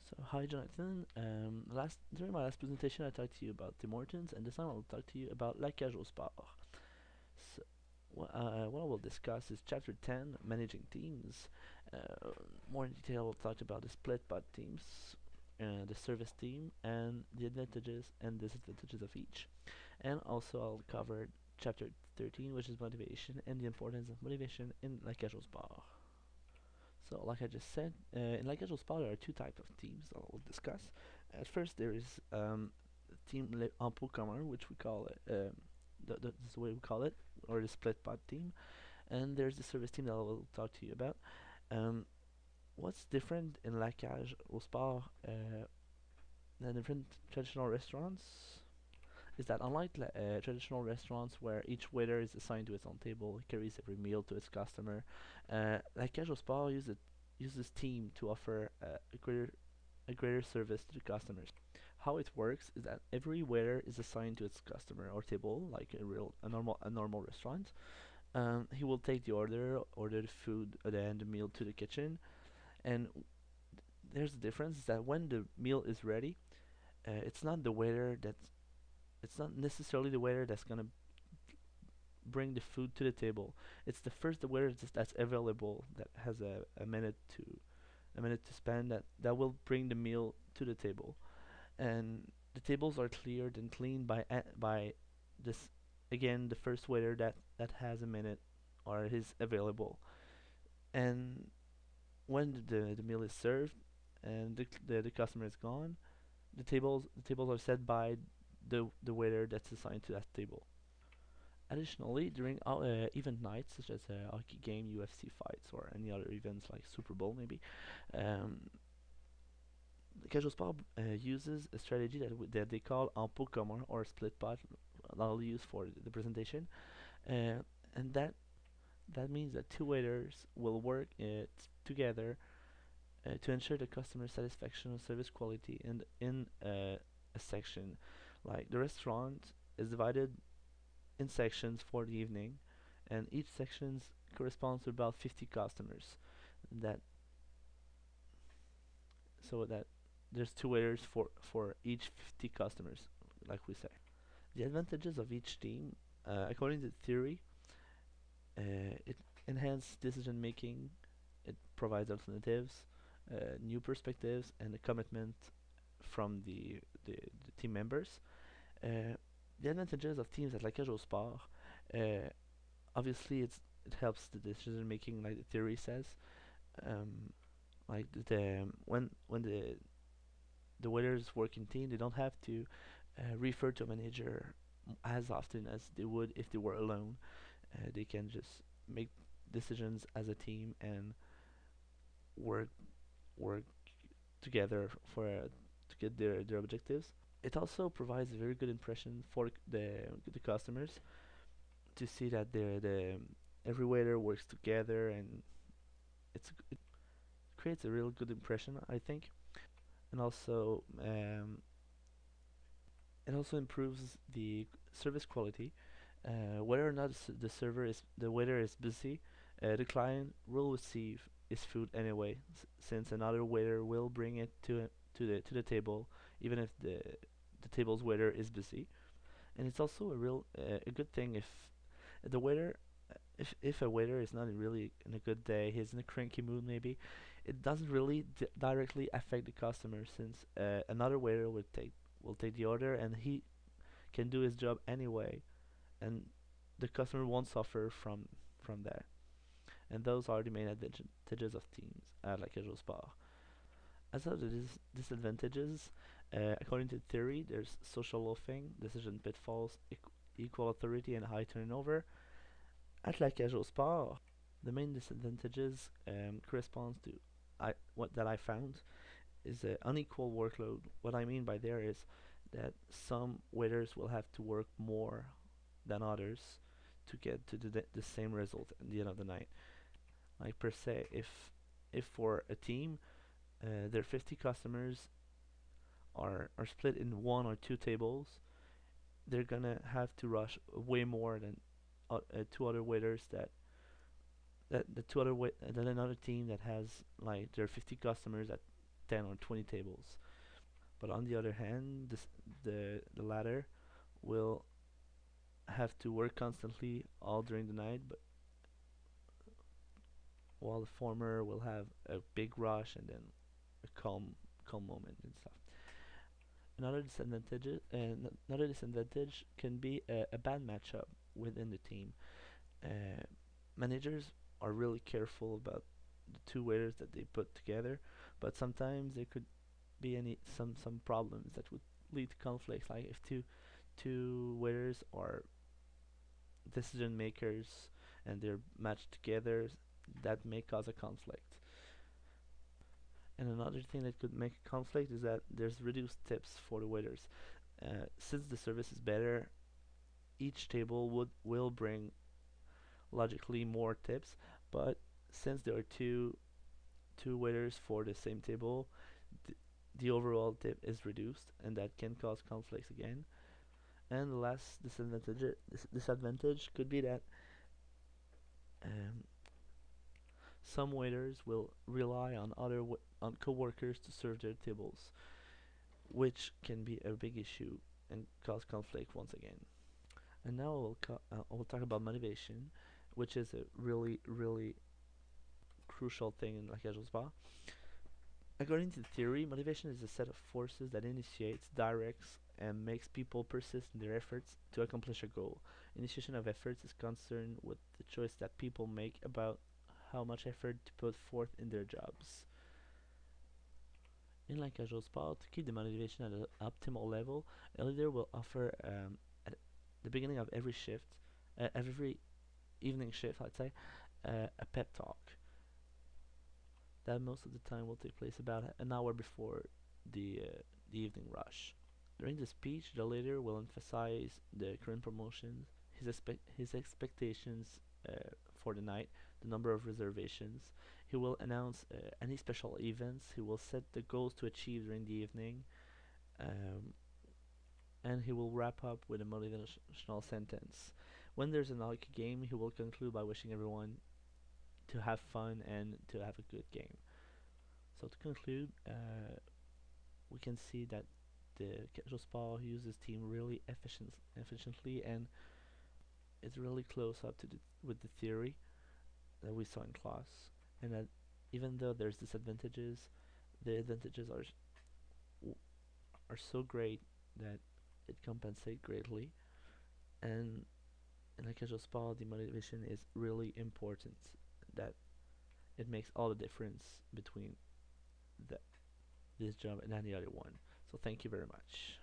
So, hi Jonathan. During my last presentation, I talked to you about Tim Hortons, and this time I'll talk to you about La Cage aux Sport. So, what I will discuss is Chapter 10, Managing Teams. More in detail, we'll talk about the split pod teams, the service team, and the advantages and disadvantages of each. And also, I'll cover Chapter 13, which is motivation, and the importance of motivation in La Cage aux Sport. So, like I just said, in La Cage aux Sport, there are two types of teams that we'll discuss. At first, there is Team en pot commun, which we call it, this is the way we call it, or the split pod team. And there's the service team that I will talk to you about. Um, what's different in La Cage au Sport than different traditional restaurants is that unlike traditional restaurants where each waiter is assigned to its own table, he carries every meal to its customer, La Cage au Sport uses team to offer a greater service to the customers. How it works is that every waiter is assigned to its customer or table, like a normal restaurant. He will take the order the food, and the meal to the kitchen, and there's a difference is that when the meal is ready, it's not the waiter that's it's not necessarily the waiter that's gonna bring the food to the table. It's the waiter that's available that has a minute to spend that will bring the meal to the table, and the tables are cleared and cleaned by this again the first waiter that has a minute or is available. And when the meal is served and the customer is gone, the tables are set by the waiter that's assigned to that table. Additionally, during event nights such as a hockey game, UFC fights, or any other events like Super Bowl maybe, um, Casual Sport uses a strategy that they call un pot commun or split pot that I'll use for the presentation, uh, and that means that two waiters will work together to ensure the customer satisfaction and service quality. And in a section, like the restaurant is divided in sections for the evening, and each section corresponds to about 50 customers. That so that there's two waiters for each 50 customers, like we say. The advantages of each team, according to theory, it enhances decision making. It provides alternatives, new perspectives, and a commitment from the team members. Uh, the advantages of teams like Casual Sport, uh, obviously it helps the decision making, like the theory says. Um, like when the waiters work in team, they don't have to refer to a manager as often as they would if they were alone. They can just make decisions as a team and work work together to get their objectives. It also provides a very good impression for the customers to see that the every waiter works together, and it creates a real good impression, I think. And also it also improves the service quality. Whether or not the waiter is busy, the client will receive his food anyway, since another waiter will bring it to the table, even if the table's waiter is busy. And it's also a good thing the waiter if a waiter is not really in a good day, he's in a cranky mood maybe, it doesn't really directly affect the customer, since another waiter will take the order and he can do his job anyway, and the customer won't suffer from that. And those are the main advantages of teams like Casual Spa. As for the disadvantages, according to theory, there's social loafing, decision pitfalls, equal authority, and high turnover. At La Cage au Sport, the main disadvantages corresponds to what that I found is an unequal workload. What I mean by there is that some waiters will have to work more than others to get to the same result at the end of the night. Like per se, if for a team their 50 customers are split in one or two tables, they're gonna have to rush way more than two other waiters that the two other than another team that has like their 50 customers that 10 or 20 tables. But on the other hand, the latter will have to work constantly all during the night, but while the former will have a big rush and then a calm moment and stuff. Another disadvantage can be a bad matchup within the team. Uh, Managers are really careful about the two waiters that they put together, but sometimes there could be some problems that would lead to conflicts. Like if two waiters are decision makers and they're matched together, that may cause a conflict. And another thing that could make a conflict is that there's reduced tips for the waiters. Since the service is better, each table would will bring logically more tips, but since there are two waiters for the same table, th- the overall tip is reduced, and that can cause conflicts again. And the last disadvantage could be that um, some waiters will rely on on coworkers to serve their tables, which can be a big issue and cause conflict once again. And now I will talk about motivation, which is a really crucial thing in La Cage aux Spa. According to the theory, motivation is a set of forces that initiates, directs, and makes people persist in their efforts to accomplish a goal. Initiation of efforts is concerned with the choice that people make about how much effort to put forth in their jobs. In like casual sport, to keep the motivation at an optimal level, a leader will offer at the beginning of every shift, every evening shift, I'd say, a pep talk that most of the time will take place about an hour before the evening rush. During the speech, the leader will emphasize the current promotions, his expectations for the night, the number of reservations. He will announce any special events. He will set the goals to achieve during the evening, um, and he will wrap up with a motivational sentence. When there's an hockey game, he will conclude by wishing everyone to have fun and to have a good game. So to conclude, we can see that the Casual Spa uses team really efficiently and it's really close up to with the theory that we saw in class, and that even though there's disadvantages, the advantages are so great that it compensates greatly. And in a casual spa, the motivation is really important. That it makes all the difference between the, this job and any other one. So thank you very much.